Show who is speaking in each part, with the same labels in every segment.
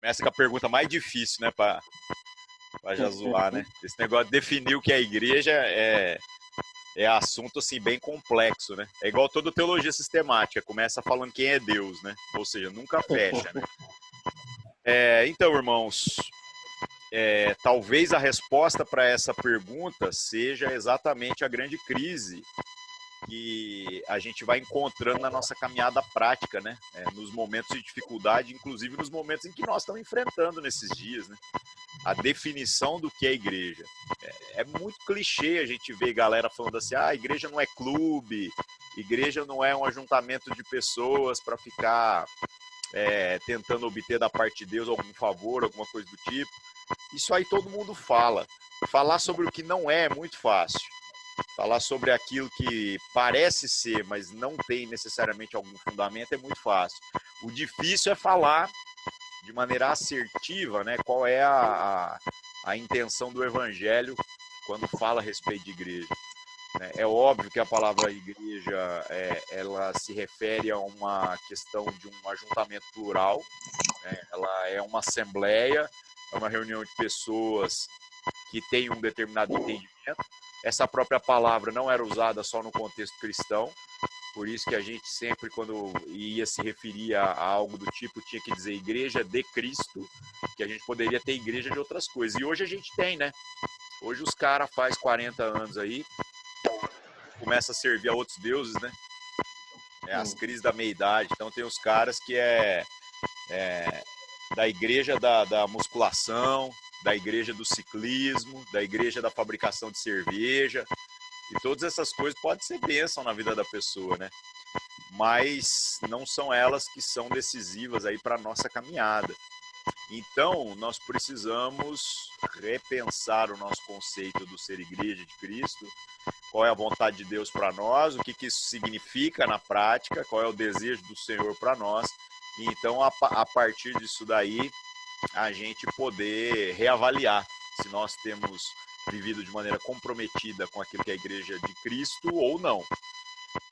Speaker 1: Começa com a pergunta mais difícil, né, para já zoar, né? Esse negócio de definir o que é igreja é assunto, assim, bem complexo, né? É igual toda teologia sistemática, começa falando quem é Deus, né? Ou seja, nunca fecha, né? Então, irmãos, talvez a resposta para essa pergunta seja exatamente a grande crise que a gente vai encontrando na nossa caminhada prática, né? Nos momentos de dificuldade, inclusive nos momentos em que nós estamos enfrentando nesses dias, né? A definição do que é igreja. É muito clichê a gente ver galera falando assim, a igreja não é clube, igreja não é um ajuntamento de pessoas para ficar tentando obter da parte de Deus algum favor, alguma coisa do tipo. Isso aí todo mundo fala. Falar sobre o que não é muito fácil. Falar sobre aquilo que parece ser, mas não tem necessariamente algum fundamento é muito fácil. O difícil é falar de maneira assertiva, né, qual é a intenção do evangelho quando fala a respeito de igreja. É óbvio que a palavra igreja ela se refere a uma questão de um ajuntamento plural, né? Ela é uma assembleia, é uma reunião de pessoas que têm um determinado entendimento. Essa própria palavra não era usada só no contexto cristão, por isso que a gente sempre, quando ia se referir a algo do tipo, tinha que dizer igreja de Cristo, que a gente poderia ter igreja de outras coisas. E hoje a gente tem, né? Hoje os caras faz 40 anos aí, começa a servir a outros deuses, né? As crises da meia-idade. Então tem os caras que da igreja da musculação, da igreja do ciclismo, da igreja da fabricação de cerveja. E todas essas coisas podem ser bênção na vida da pessoa, né? Mas não são elas que são decisivas aí para a nossa caminhada. Então, nós precisamos repensar o nosso conceito do ser igreja de Cristo, qual é a vontade de Deus para nós, o que isso significa na prática, qual é o desejo do Senhor para nós. E então, a partir disso daí, a gente poder reavaliar se nós temos vivido de maneira comprometida com aquilo que é a igreja de Cristo ou não.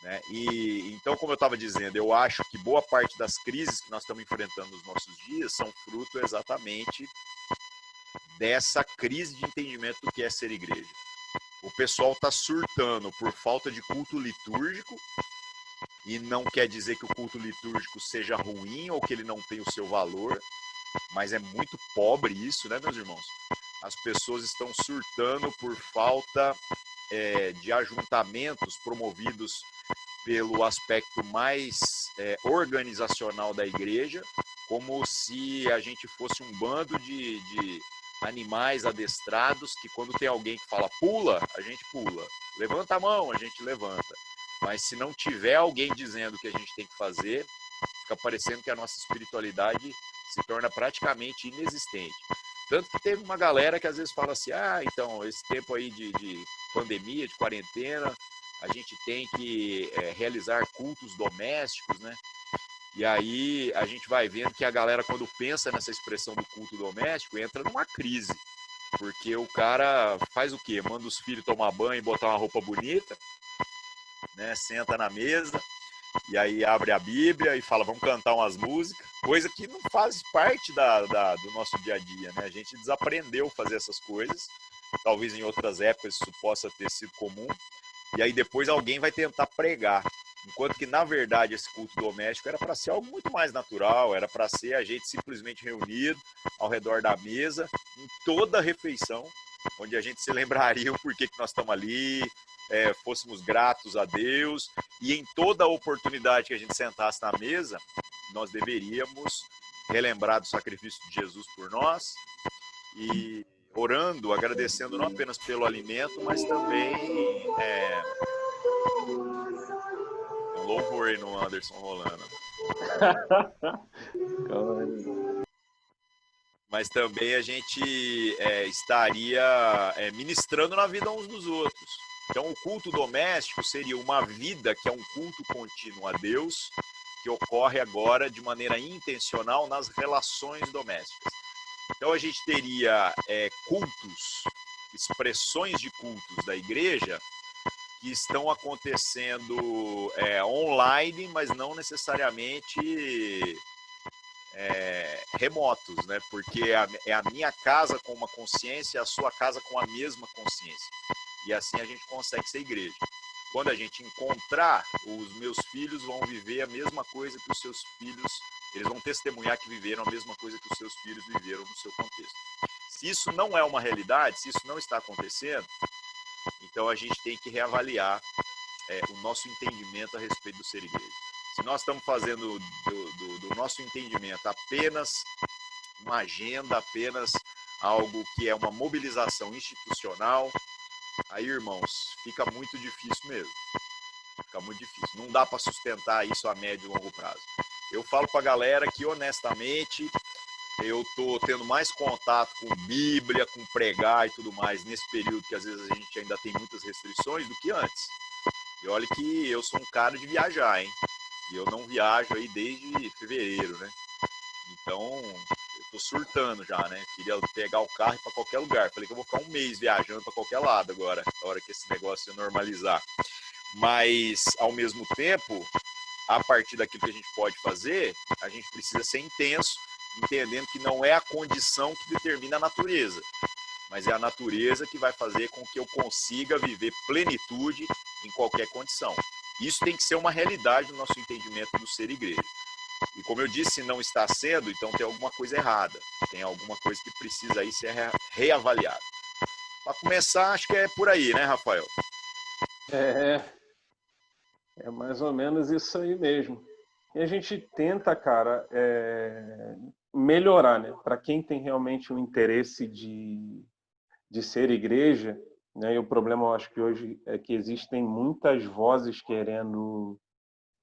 Speaker 1: Né? E então, como eu estava dizendo, eu acho que boa parte das crises que nós estamos enfrentando nos nossos dias são fruto exatamente dessa crise de entendimento do que é ser igreja. O pessoal está surtando por falta de culto litúrgico, e não quer dizer que o culto litúrgico seja ruim ou que ele não tenha o seu valor, mas é muito pobre isso, né, meus irmãos? As pessoas estão surtando por falta de ajuntamentos promovidos pelo aspecto mais organizacional da igreja, como se a gente fosse um bando de animais adestrados que quando tem alguém que fala pula, a gente pula, levanta a mão, a gente levanta. Mas se não tiver alguém dizendo o que a gente tem que fazer, fica parecendo que a nossa espiritualidade se torna praticamente inexistente. Tanto que teve uma galera que às vezes fala assim, então, esse tempo aí de pandemia, de quarentena, a gente tem que realizar cultos domésticos, né? E aí a gente vai vendo que a galera, quando pensa nessa expressão do culto doméstico, entra numa crise. Porque o cara faz o quê? Manda os filhos tomar banho e botar uma roupa bonita, né? Senta na mesa, e aí abre a Bíblia e fala, vamos cantar umas músicas, coisa que não faz parte do nosso dia a dia, né? A gente desaprendeu a fazer essas coisas, talvez em outras épocas isso possa ter sido comum, e aí depois alguém vai tentar pregar, enquanto que na verdade esse culto doméstico era para ser algo muito mais natural, era para ser a gente simplesmente reunido ao redor da mesa, em toda a refeição, onde a gente se lembraria o porquê que nós estamos ali, fôssemos gratos a Deus, e em toda a oportunidade que a gente sentasse na mesa, nós deveríamos relembrar do sacrifício de Jesus por nós e orando, agradecendo não apenas pelo alimento, mas também um louvor aí no Anderson rolando. Mas também a gente estaria ministrando na vida uns dos outros. Então, o culto doméstico seria uma vida que é um culto contínuo a Deus, que ocorre agora de maneira intencional nas relações domésticas. Então, a gente teria cultos, expressões de cultos da igreja que estão acontecendo online, mas não necessariamente remotos, né? Porque é a minha casa com uma consciência e a sua casa com a mesma consciência. E assim a gente consegue ser igreja. Quando a gente encontrar, os meus filhos vão viver a mesma coisa que os seus filhos, eles vão testemunhar que viveram a mesma coisa que os seus filhos viveram no seu contexto. Se isso não é uma realidade, se isso não está acontecendo, então a gente tem que reavaliar o nosso entendimento a respeito do ser igreja. Se nós estamos fazendo do nosso entendimento apenas uma agenda, apenas algo que é uma mobilização institucional, aí, irmãos, fica muito difícil mesmo. Fica muito difícil. Não dá para sustentar isso a médio e longo prazo. Eu falo para a galera que, honestamente, eu estou tendo mais contato com Bíblia, com pregar e tudo mais nesse período que às vezes a gente ainda tem muitas restrições do que antes. E olha que eu sou um cara de viajar, hein? E eu não viajo aí desde fevereiro, né? Então, eu tô surtando já, né? Queria pegar o carro e ir para qualquer lugar. Falei que eu vou ficar um mês viajando para qualquer lado agora, na hora que esse negócio normalizar. Mas, ao mesmo tempo, a partir daquilo que a gente pode fazer, a gente precisa ser intenso, entendendo que não é a condição que determina a natureza, mas é a natureza que vai fazer com que eu consiga viver plenitude em qualquer condição. Isso tem que ser uma realidade no nosso entendimento do ser igreja. E como eu disse, se não está sendo, então tem alguma coisa errada. Tem alguma coisa que precisa aí ser reavaliada. Para começar, acho que é por aí, né, Rafael?
Speaker 2: É, é mais ou menos isso aí mesmo. E a gente tenta, cara, melhorar, né? Para quem tem realmente um interesse de ser igreja, né? E o problema, eu acho que hoje é que existem muitas vozes querendo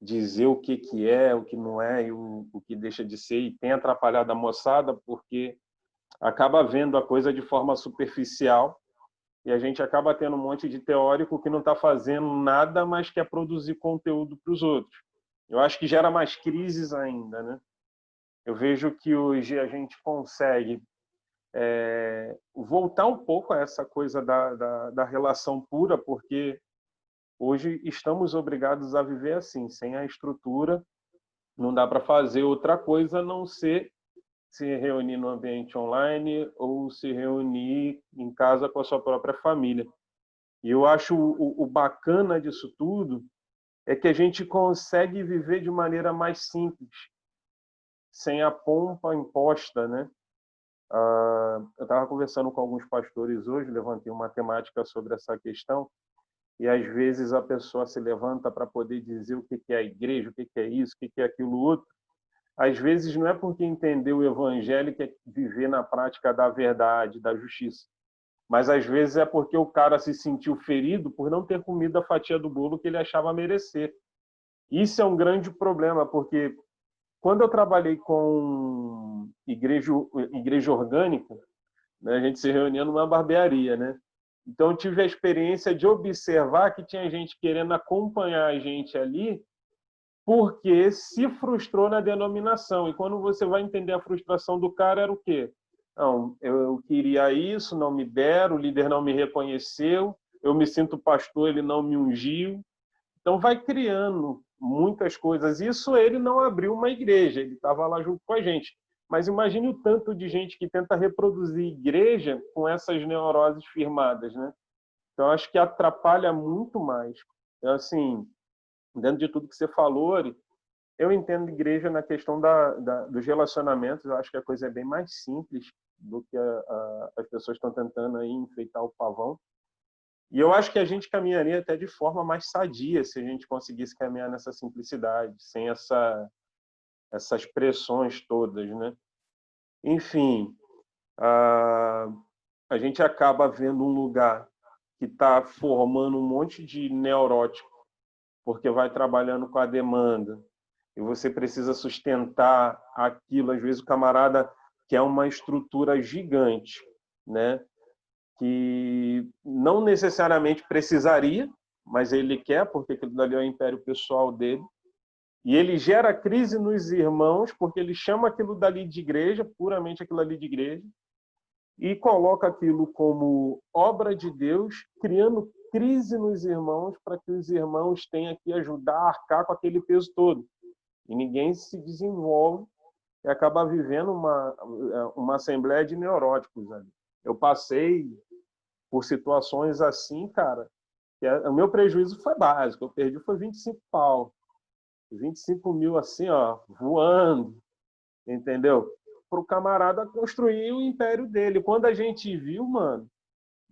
Speaker 2: dizer o que é, o que não é e o que deixa de ser, e tem atrapalhado a moçada porque acaba vendo a coisa de forma superficial e a gente acaba tendo um monte de teórico que não está fazendo nada, mas quer produzir conteúdo para os outros. Eu acho que gera mais crises ainda, né? Eu vejo que hoje a gente consegue voltar um pouco a essa coisa da relação pura, porque hoje estamos obrigados a viver assim, sem a estrutura, não dá para fazer outra coisa a não ser se reunir no ambiente online ou se reunir em casa com a sua própria família. E eu acho o bacana disso tudo é que a gente consegue viver de maneira mais simples, sem a pompa imposta, né? Eu estava conversando com alguns pastores hoje, levantei uma temática sobre essa questão, e às vezes a pessoa se levanta para poder dizer o que é a igreja, o que é isso, o que é aquilo outro. Às vezes não é porque entendeu o evangelho que é viver na prática da verdade, da justiça, mas às vezes é porque o cara se sentiu ferido por não ter comido a fatia do bolo que ele achava merecer. Isso é um grande problema, porque quando eu trabalhei com igreja orgânica, né, a gente se reunia numa barbearia, né? Então eu tive a experiência de observar que tinha gente querendo acompanhar a gente ali porque se frustrou na denominação. E quando você vai entender a frustração do cara, era o quê? Não, eu queria isso, não me deram, o líder não me reconheceu, eu me sinto pastor, ele não me ungiu. Então vai criando muitas coisas. Isso ele não abriu uma igreja, ele estava lá junto com a gente. Mas imagine o tanto de gente que tenta reproduzir igreja com essas neuroses firmadas, né? Então acho que atrapalha muito mais. Então, assim, dentro de tudo que você falou, eu entendo igreja na questão dos relacionamentos. Eu acho que a coisa é bem mais simples do que as pessoas estão tentando aí enfeitar o pavão. E eu acho que a gente caminharia até de forma mais sadia se a gente conseguisse caminhar nessa simplicidade, sem essas pressões todas, né? Enfim, a gente acaba vendo um lugar que está formando um monte de neurótico, porque vai trabalhando com a demanda, e você precisa sustentar aquilo. Às vezes o camarada quer uma estrutura gigante, né? Que não necessariamente precisaria, mas ele quer, porque aquilo dali é o império pessoal dele. E ele gera crise nos irmãos, porque ele chama aquilo dali de igreja, puramente aquilo ali de igreja, e coloca aquilo como obra de Deus, criando crise nos irmãos para que os irmãos tenham que ajudar a arcar com aquele peso todo. E ninguém se desenvolve e acaba vivendo uma assembleia de neuróticos ali. Eu passei por situações assim, cara, o meu prejuízo foi básico, eu perdi foi 25 pau. 25 mil assim, ó, voando, entendeu? Para o camarada construir o império dele. Quando a gente viu, mano,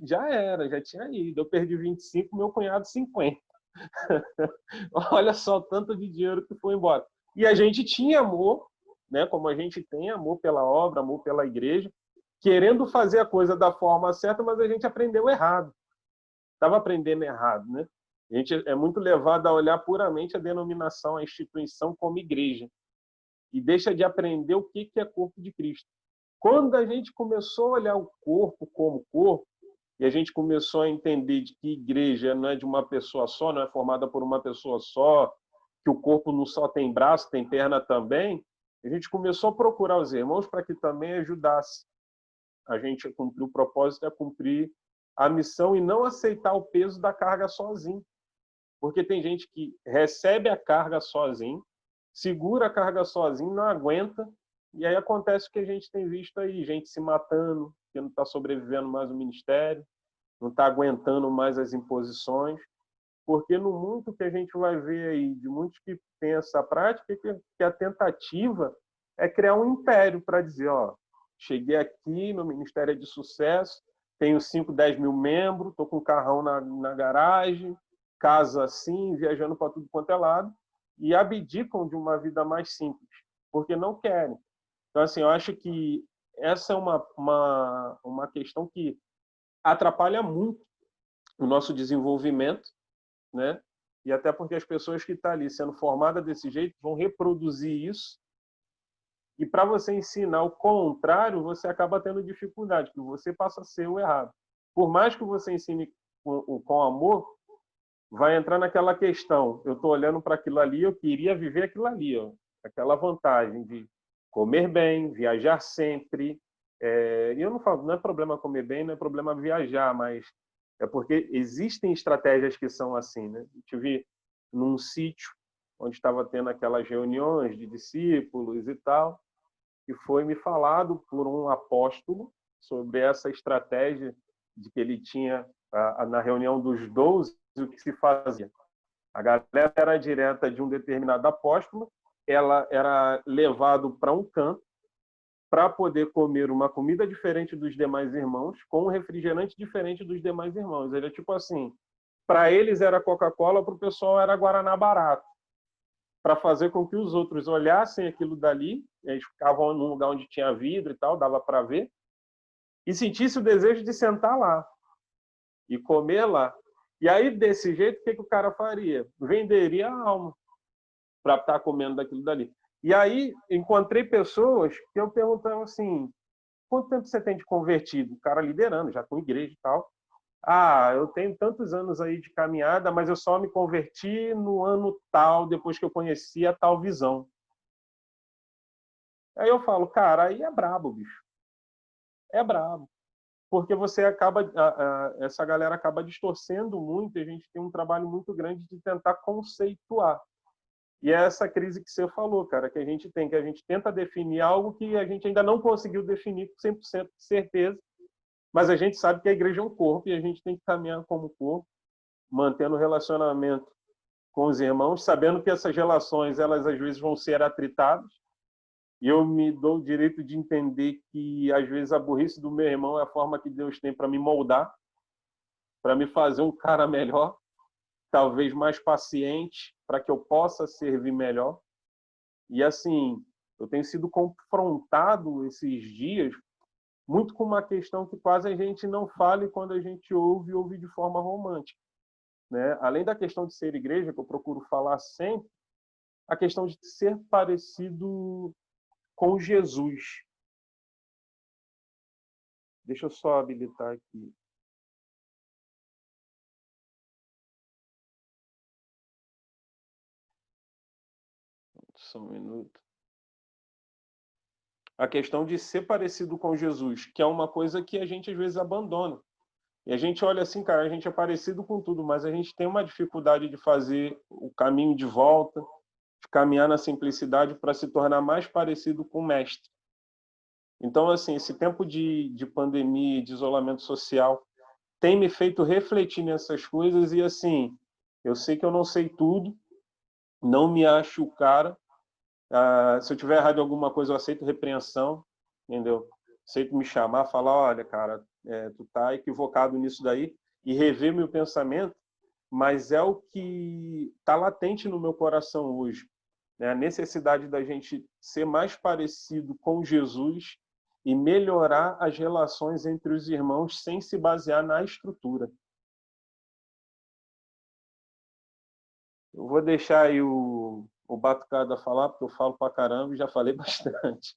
Speaker 2: já era, já tinha ido. Eu perdi 25, meu cunhado 50. Olha só o tanto de dinheiro que foi embora. E a gente tinha amor, né? Como a gente tem amor pela obra, amor pela igreja, querendo fazer a coisa da forma certa, mas a gente aprendeu errado. Estava aprendendo errado, né? A gente é muito levado a olhar puramente a denominação, a instituição como igreja e deixa de aprender o que é corpo de Cristo. Quando a gente começou a olhar o corpo como corpo, e a gente começou a entender de que igreja não é de uma pessoa só, não é formada por uma pessoa só, que o corpo não só tem braço, tem perna também, a gente começou a procurar os irmãos para que também ajudasse a gente a cumprir o propósito, a cumprir a missão e não aceitar o peso da carga sozinho. Porque tem gente que recebe a carga sozinho, segura a carga sozinho, não aguenta, e aí acontece o que a gente tem visto aí, gente se matando, que não está sobrevivendo mais o ministério, não está aguentando mais as imposições, porque no mundo que a gente vai ver aí, de muitos que têm essa prática, que a tentativa é criar um império para dizer, ó, cheguei aqui, meu ministério é de sucesso, tenho 5, 10 mil membros, estou com um carrão na garagem, casa assim, viajando para tudo quanto é lado, e abdicam de uma vida mais simples, porque não querem. Então, assim, eu acho que essa é uma questão que atrapalha muito o nosso desenvolvimento, né? E até porque as pessoas que estão ali sendo formadas desse jeito vão reproduzir isso. E para você ensinar o contrário, você acaba tendo dificuldade, que você passa a ser o errado. Por mais que você ensine com amor, vai entrar naquela questão. Eu estou olhando para aquilo ali, eu queria viver aquilo ali, ó, aquela vantagem de comer bem, viajar sempre. E eu não falo, não é problema comer bem, não é problema viajar, mas é porque existem estratégias que são assim, né? Eu tive num sítio onde estava tendo aquelas reuniões de discípulos e tal, e foi me falado por um apóstolo sobre essa estratégia de que ele tinha na reunião dos 12 o que se fazia. A galera era direta de um determinado apóstolo, ela era levado para um canto para poder comer uma comida diferente dos demais irmãos, com um refrigerante diferente dos demais irmãos. Ele é tipo assim, para eles era Coca-Cola, para o pessoal era Guaraná barato, para fazer com que os outros olhassem aquilo dali, eles ficavam num lugar onde tinha vidro e tal, dava para ver, e sentisse o desejo de sentar lá e comer lá. E aí, desse jeito, o que o cara faria? Venderia a alma para estar comendo daquilo dali. E aí, encontrei pessoas que eu perguntava assim, quanto tempo você tem de convertido? O cara liderando, já com igreja e tal. Ah, eu tenho tantos anos aí de caminhada, mas eu só me converti no ano tal, depois que eu conheci a tal visão. Aí eu falo, cara, aí é brabo, bicho. É brabo. Porque você acaba, essa galera acaba distorcendo muito, e a gente tem um trabalho muito grande de tentar conceituar. E é essa crise que você falou, cara, que a gente tem, que a gente tenta definir algo que a gente ainda não conseguiu definir com 100% de certeza, mas a gente sabe que a igreja é um corpo e a gente tem que caminhar como corpo, mantendo o relacionamento com os irmãos, sabendo que essas relações, elas às vezes vão ser atritadas, e eu me dou o direito de entender que às vezes a burrice do meu irmão é a forma que Deus tem para me moldar, para me fazer um cara melhor, talvez mais paciente, para que eu possa servir melhor. E assim, eu tenho sido confrontado esses dias muito com uma questão que quase a gente não fala e quando a gente ouve de forma romântica, né? Além da questão de ser igreja, que eu procuro falar sempre, a questão de ser parecido com Jesus. Deixa eu só habilitar aqui. Só um minuto. A questão de ser parecido com Jesus, que é uma coisa que a gente às vezes abandona. E a gente olha assim, cara, a gente é parecido com tudo, mas a gente tem uma dificuldade de fazer o caminho de volta, caminhar na simplicidade para se tornar mais parecido com o mestre. Então, assim, esse tempo de pandemia, de isolamento social, tem me feito refletir nessas coisas e, assim, eu sei que eu não sei tudo, não me acho o cara. Se eu tiver errado em alguma coisa, eu aceito repreensão, entendeu? Aceito me chamar, falar, olha, cara, tu tá equivocado nisso daí, e rever meu pensamento, mas é o que está latente no meu coração hoje, né? A necessidade da gente ser mais parecido com Jesus e melhorar as relações entre os irmãos sem se basear na estrutura. Eu vou deixar aí o Batucada falar, porque eu falo pra caramba e já falei bastante.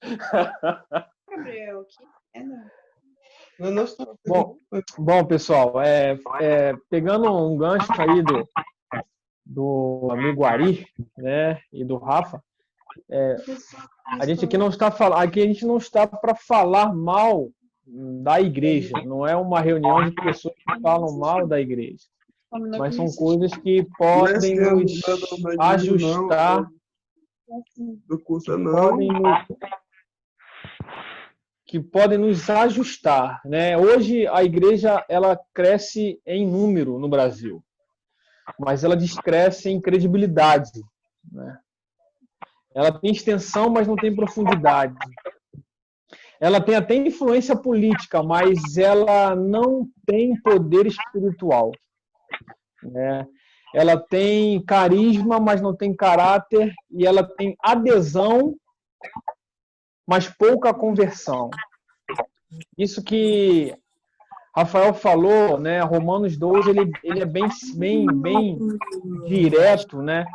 Speaker 3: Gabriel,
Speaker 4: Bom, pessoal, pegando um gancho aí do amigo Ari, né, e do Rafa, a gente aqui não está para falar mal da igreja, não é uma reunião de pessoas que falam mal da igreja, mas são coisas que podem nos ajustar, que podem nos ajustar, né? Hoje a igreja ela cresce em número no Brasil, mas ela descresce em credibilidade, né? Ela tem extensão, mas não tem profundidade. Ela tem até influência política, mas ela não tem poder espiritual, né? Ela tem carisma, mas não tem caráter, e ela tem adesão, mas pouca conversão. Isso que Rafael falou, né? Romanos 12, ele é bem direto, né?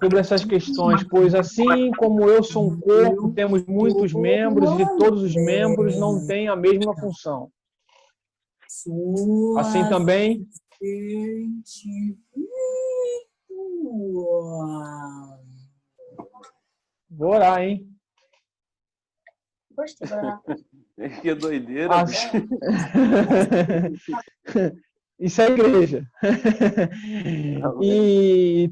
Speaker 4: Sobre essas questões, pois assim como eu sou um corpo, temos muitos membros e todos os membros não têm a mesma função. Assim também. Vou orar, hein?
Speaker 2: Que doideira.
Speaker 4: Isso é igreja. E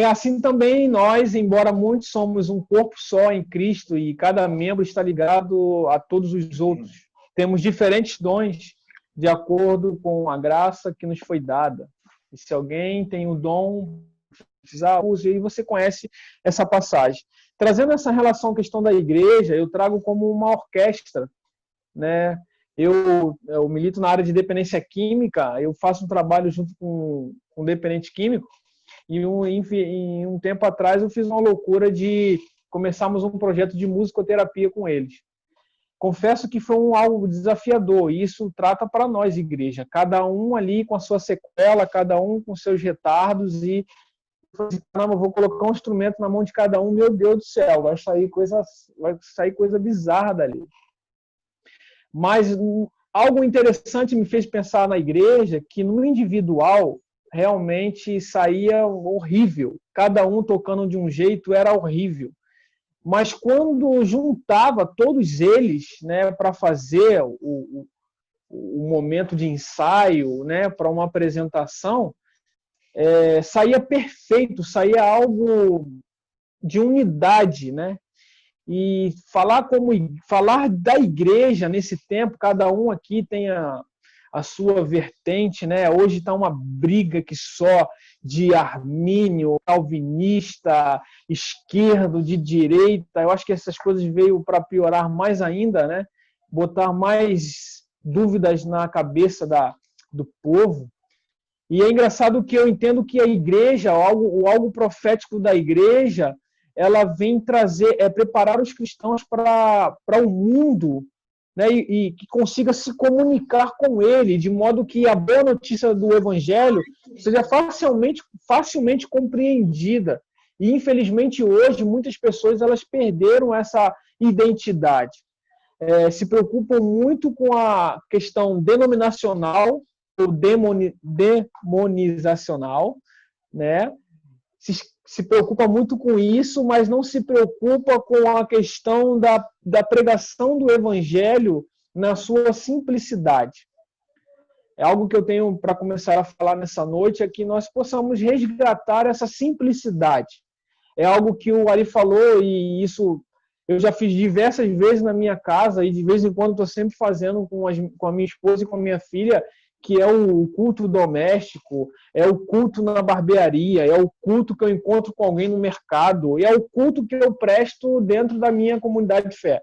Speaker 4: assim também nós, embora muitos somos um corpo só em Cristo e cada membro está ligado a todos os outros. Temos diferentes dons de acordo com a graça que nos foi dada. E se alguém tem um dom, precisar, use, e você conhece essa passagem. Trazendo essa relação à questão da igreja, eu trago como uma orquestra, né? Eu milito na área de dependência química, eu faço um trabalho junto com um dependente químico, e em um tempo atrás eu fiz uma loucura de começarmos um projeto de musicoterapia com eles. Confesso que foi algo desafiador, e isso trata para nós, igreja, cada um ali com a sua sequela, cada um com seus retardos, e eu vou colocar um instrumento na mão de cada um, meu Deus do céu, vai sair coisa bizarra dali. Mas algo interessante me fez pensar na igreja, que no individual realmente saía horrível. Cada um tocando de um jeito era horrível. Mas quando juntava todos eles, né, para fazer o momento de ensaio, né, para uma apresentação, saía perfeito, saía algo de unidade, né? E falar da igreja nesse tempo, cada um aqui tem a sua vertente, né? Hoje está uma briga que só de armínio, calvinista, esquerdo, de direita. Eu acho que essas coisas veio para piorar mais ainda, né? Botar mais dúvidas na cabeça do povo. E é engraçado que eu entendo que a igreja, algo profético da igreja, ela vem preparar os cristãos para o mundo, né, e que consiga se comunicar com ele, de modo que a boa notícia do evangelho seja facilmente compreendida. E, infelizmente, hoje, muitas pessoas elas perderam essa identidade. Se preocupam muito com a questão denominacional, ou demonizacional, né? Se preocupa muito com isso, mas não se preocupa com a questão da pregação do evangelho na sua simplicidade. É algo que eu tenho para começar a falar nessa noite, é que nós possamos resgatar essa simplicidade. é algo que o Ari falou, e isso eu já fiz diversas vezes na minha casa, e de vez em quando estou sempre fazendo com a minha esposa e com a minha filha, que é o culto doméstico, é o culto na barbearia, é o culto que eu encontro com alguém no mercado, e é o culto que eu presto dentro da minha comunidade de fé.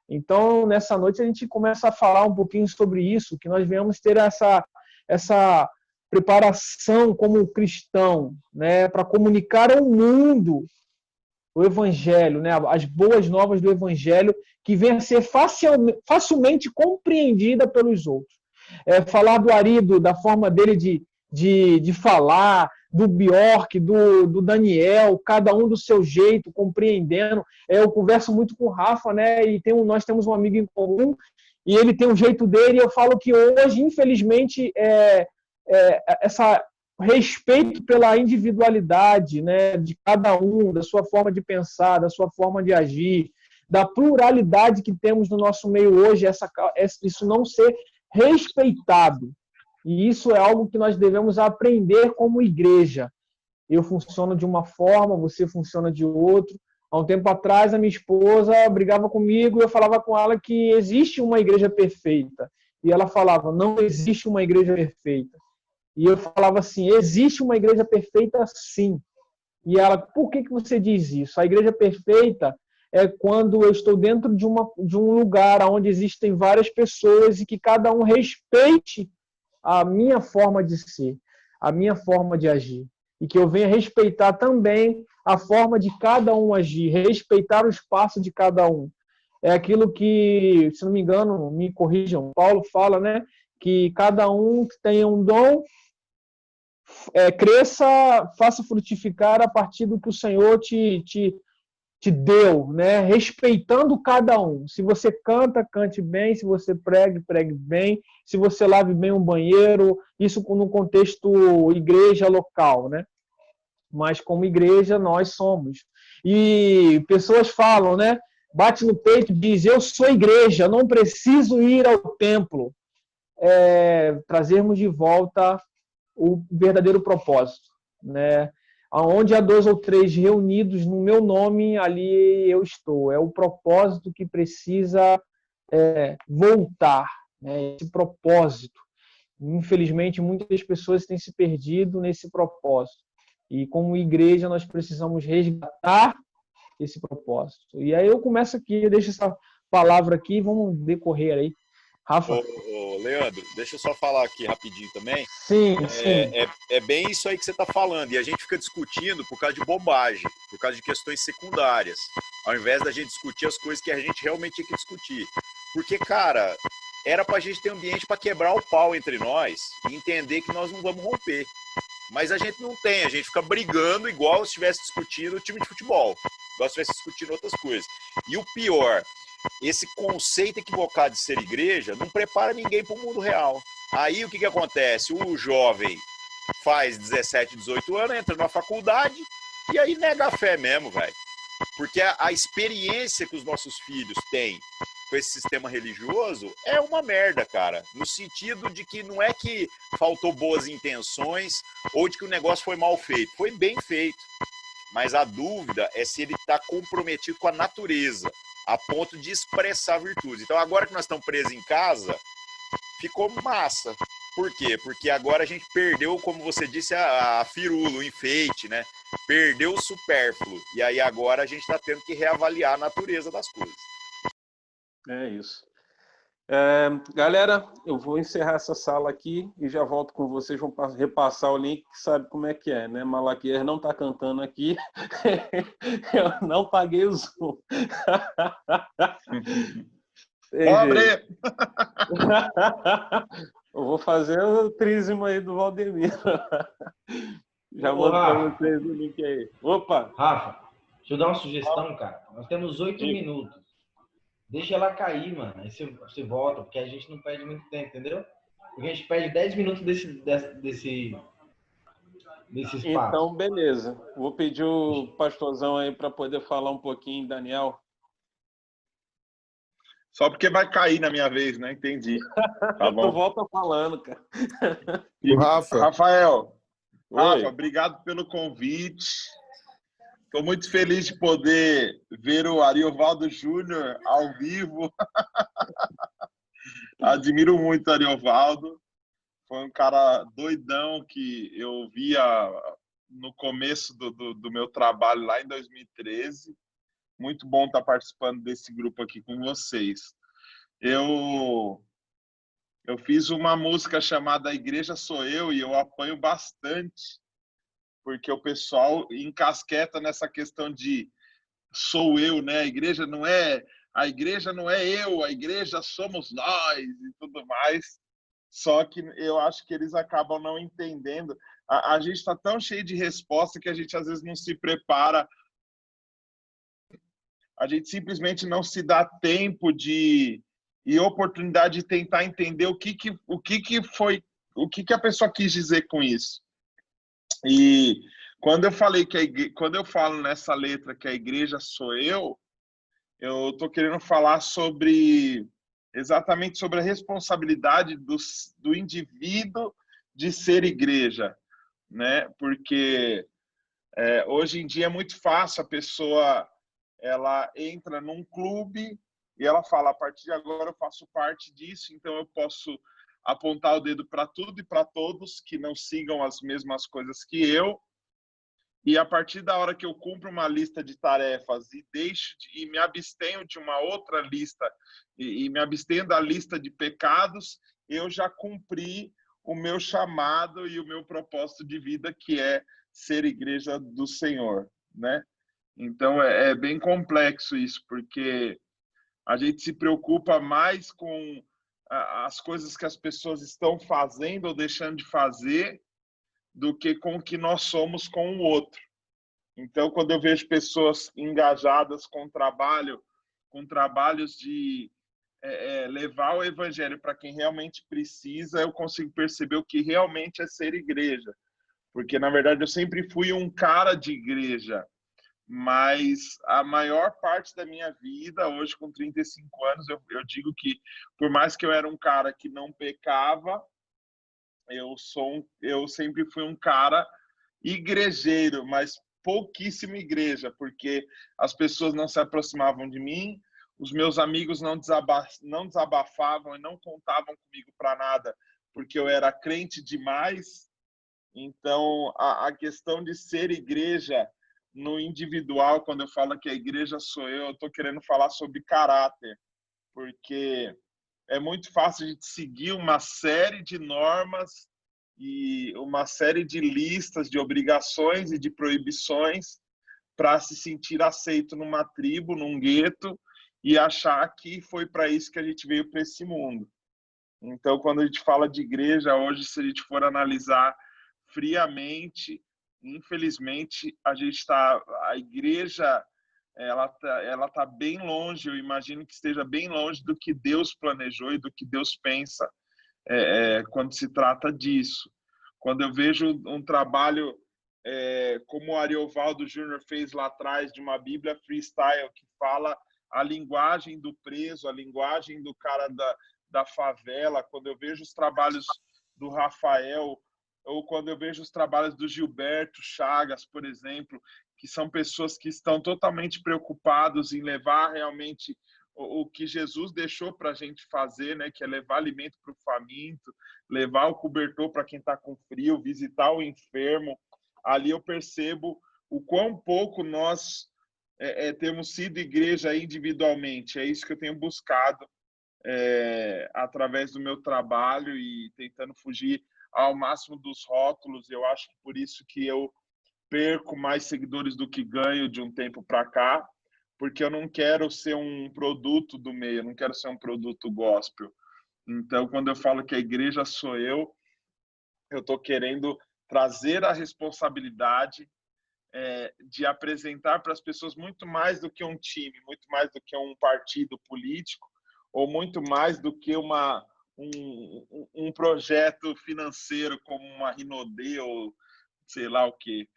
Speaker 4: Então, nessa noite, a gente começa a falar um pouquinho sobre isso, que nós venhamos ter essa preparação como cristão, né, para comunicar ao mundo o Evangelho, né, as boas novas do Evangelho, que venha a ser facilmente compreendida pelos outros. Falar do Arido, da forma dele de falar, do Bjork, do Daniel, cada um do seu jeito, compreendendo. Eu converso muito com o Rafa, né? E nós temos um amigo em comum, e ele tem um jeito dele, e eu falo que hoje, infelizmente, essa respeito pela individualidade, né, de cada um, da sua forma de pensar, da sua forma de agir, da pluralidade que temos no nosso meio hoje, isso não ser respeitado. E isso é algo que nós devemos aprender como igreja. Eu funciono de uma forma, você funciona de outra. Há um tempo atrás, a minha esposa brigava comigo e eu falava com ela que existe uma igreja perfeita. E ela falava, não existe uma igreja perfeita. E eu falava assim, existe uma igreja perfeita sim. E ela, por que você diz isso? A igreja perfeita é quando eu estou dentro de um lugar onde existem várias pessoas e que cada um respeite a minha forma de ser, a minha forma de agir. E que eu venha respeitar também a forma de cada um agir, respeitar o espaço de cada um. É aquilo que, se não me engano, me corrijam, Paulo fala, né? Que cada um que tenha um dom, cresça, faça frutificar a partir do que o Senhor te deu, né? Respeitando cada um. Se você canta, cante bem. Se você pregue, pregue bem. Se você lave bem um banheiro, isso no contexto igreja local, né? Mas como igreja nós somos. E pessoas falam, né? Bate no peito e diz, eu sou igreja, não preciso ir ao templo. Trazermos de volta o verdadeiro propósito, né? Onde há 2 ou 3 reunidos no meu nome, ali eu estou. É o propósito que precisa voltar, né? Esse propósito. Infelizmente, muitas pessoas têm se perdido nesse propósito. E como igreja, nós precisamos resgatar esse propósito. E aí eu começo aqui, eu deixo essa palavra aqui, vamos decorrer aí. Rafa?
Speaker 1: Leandro, deixa eu só falar aqui rapidinho também.
Speaker 4: Sim.
Speaker 1: É bem isso aí que você está falando. E a gente fica discutindo por causa de bobagem, por causa de questões secundárias, ao invés da gente discutir as coisas que a gente realmente tinha que discutir. Porque, cara, era pra gente ter ambiente para quebrar o pau entre nós e entender que nós não vamos romper. Mas a gente não tem, a gente fica brigando igual se estivesse discutindo o time de futebol, igual se estivesse discutindo outras coisas. E o pior, esse conceito equivocado de ser igreja não prepara ninguém para o mundo real. Aí o que acontece? O jovem faz 17, 18 anos, entra na faculdade e aí nega a fé mesmo, velho. Porque a experiência que os nossos filhos têm com esse sistema religioso é uma merda, cara. No sentido de que não é que faltou boas intenções ou de que o negócio foi mal feito. Foi bem feito. Mas a dúvida é se ele está comprometido com a natureza, a ponto de expressar virtudes. Então, agora que nós estamos presos em casa, ficou massa. Por quê? Porque agora a gente perdeu, como você disse, a firula, o enfeite, né? Perdeu o supérfluo. E aí agora a gente está tendo que reavaliar a natureza das coisas.
Speaker 2: É isso. Galera, eu vou encerrar essa sala aqui e já volto com vocês. Vão repassar o link, que sabe como é que é, né? Malaquias não está cantando aqui. Eu não paguei o Zoom.
Speaker 5: Pobre!
Speaker 2: Eu vou fazer o trízimo aí do Valdemiro. Já mando para vocês o link aí. Opa!
Speaker 6: Rafa, deixa eu dar uma sugestão, cara. Nós temos 8 minutos. Deixa ela cair, mano. Aí você volta, porque a gente não perde muito tempo, entendeu? Porque a gente perde 10 minutos desse espaço.
Speaker 2: Então, beleza. Vou pedir o pastorzão aí para poder falar um pouquinho, Daniel.
Speaker 5: Só porque vai cair na minha vez, né? Entendi. Tá bom.
Speaker 2: Tu volta falando, cara.
Speaker 5: E, Rafael,
Speaker 2: Oi.
Speaker 5: obrigado pelo convite. Estou muito feliz de poder ver o Ariovaldo Júnior ao vivo. Admiro muito o Ariovaldo. Foi um cara doidão que eu via no começo do meu trabalho lá em 2013. Muito bom estar participando desse grupo aqui com vocês. Eu fiz uma música chamada A Igreja Sou Eu e eu apanho bastante, porque o pessoal encasqueta nessa questão de sou eu, né? A igreja não é eu, a igreja somos nós e tudo mais. Só que eu acho que eles acabam não entendendo. A gente está tão cheio de resposta que a gente às vezes não se prepara. A gente simplesmente não se dá tempo e oportunidade de tentar entender o que foi, o que a pessoa quis dizer com isso. E quando eu falei quando eu falo nessa letra que a igreja sou eu estou querendo falar exatamente sobre a responsabilidade do indivíduo de ser igreja, né? Porque hoje em dia é muito fácil a pessoa ela entra num clube e ela fala, a partir de agora eu faço parte disso, então eu posso apontar o dedo para tudo e para todos que não sigam as mesmas coisas que eu. E a partir da hora que eu cumpro uma lista de tarefas e me abstenho de uma outra lista e me abstenho da lista de pecados, eu já cumpri o meu chamado e o meu propósito de vida, que é ser igreja do Senhor, né? Então é bem complexo isso, porque a gente se preocupa mais com as coisas que as pessoas estão fazendo ou deixando de fazer do que com o que nós somos com o outro. Então, quando eu vejo pessoas engajadas com trabalhos de levar o evangelho para quem realmente precisa, eu consigo perceber o que realmente é ser igreja. Porque, na verdade, eu sempre fui um cara de igreja, mas a maior parte da minha vida, hoje com 35 anos, eu digo que, por mais que eu era um cara que não pecava, eu sempre fui um cara igrejeiro, mas pouquíssima igreja, porque as pessoas não se aproximavam de mim, os meus amigos não desabafavam e não contavam comigo para nada, porque eu era crente demais. Então, a questão de ser igreja no individual, quando eu falo que a igreja sou eu estou querendo falar sobre caráter, porque é muito fácil a gente seguir uma série de normas e uma série de listas de obrigações e de proibições para se sentir aceito numa tribo, num gueto, e achar que foi para isso que a gente veio para esse mundo. Então, quando a gente fala de igreja, hoje, se a gente for analisar friamente, infelizmente, a igreja ela tá bem longe, eu imagino que esteja bem longe do que Deus planejou e do que Deus pensa quando se trata disso. Quando eu vejo um trabalho como o Ariovaldo Júnior fez lá atrás, de uma Bíblia freestyle, que fala a linguagem do preso, a linguagem do cara da favela, quando eu vejo os trabalhos do Rafael, ou quando eu vejo os trabalhos do Gilberto Chagas, por exemplo, que são pessoas que estão totalmente preocupados em levar realmente o que Jesus deixou para a gente fazer, né, que é levar alimento para o faminto, levar o cobertor para quem está com frio, visitar o enfermo. Ali eu percebo o quão pouco nós temos sido igreja individualmente. É isso que eu tenho buscado através do meu trabalho e tentando fugir ao máximo dos rótulos. Eu acho que por isso que eu perco mais seguidores do que ganho de um tempo para cá, porque eu não quero ser um produto do meio, eu não quero ser um produto gospel. Então, quando eu falo que a igreja sou eu estou querendo trazer a responsabilidade de apresentar para as pessoas muito mais do que um time, muito mais do que um partido político, ou muito mais do que um projeto financeiro como uma Rinode ou sei lá o quê,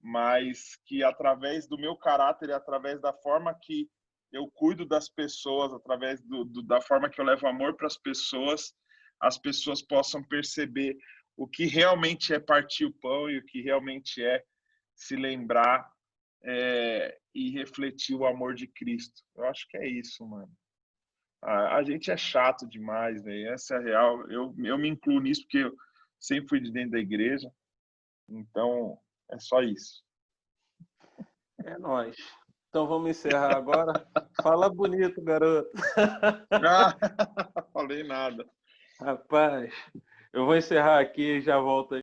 Speaker 5: mas que através do meu caráter e através da forma que eu cuido das pessoas, através da forma que eu levo amor para as pessoas possam perceber o que realmente é partir o pão e o que realmente é se lembrar e refletir o amor de Cristo. Eu acho que é isso, mano. A gente é chato demais, velho. Essa é a real. Eu me incluo nisso porque eu sempre fui de dentro da igreja. Então, é só isso.
Speaker 2: É nóis. Então vamos encerrar agora. Fala bonito, garoto.
Speaker 5: Falei nada.
Speaker 2: Rapaz, eu vou encerrar aqui e já volto aí.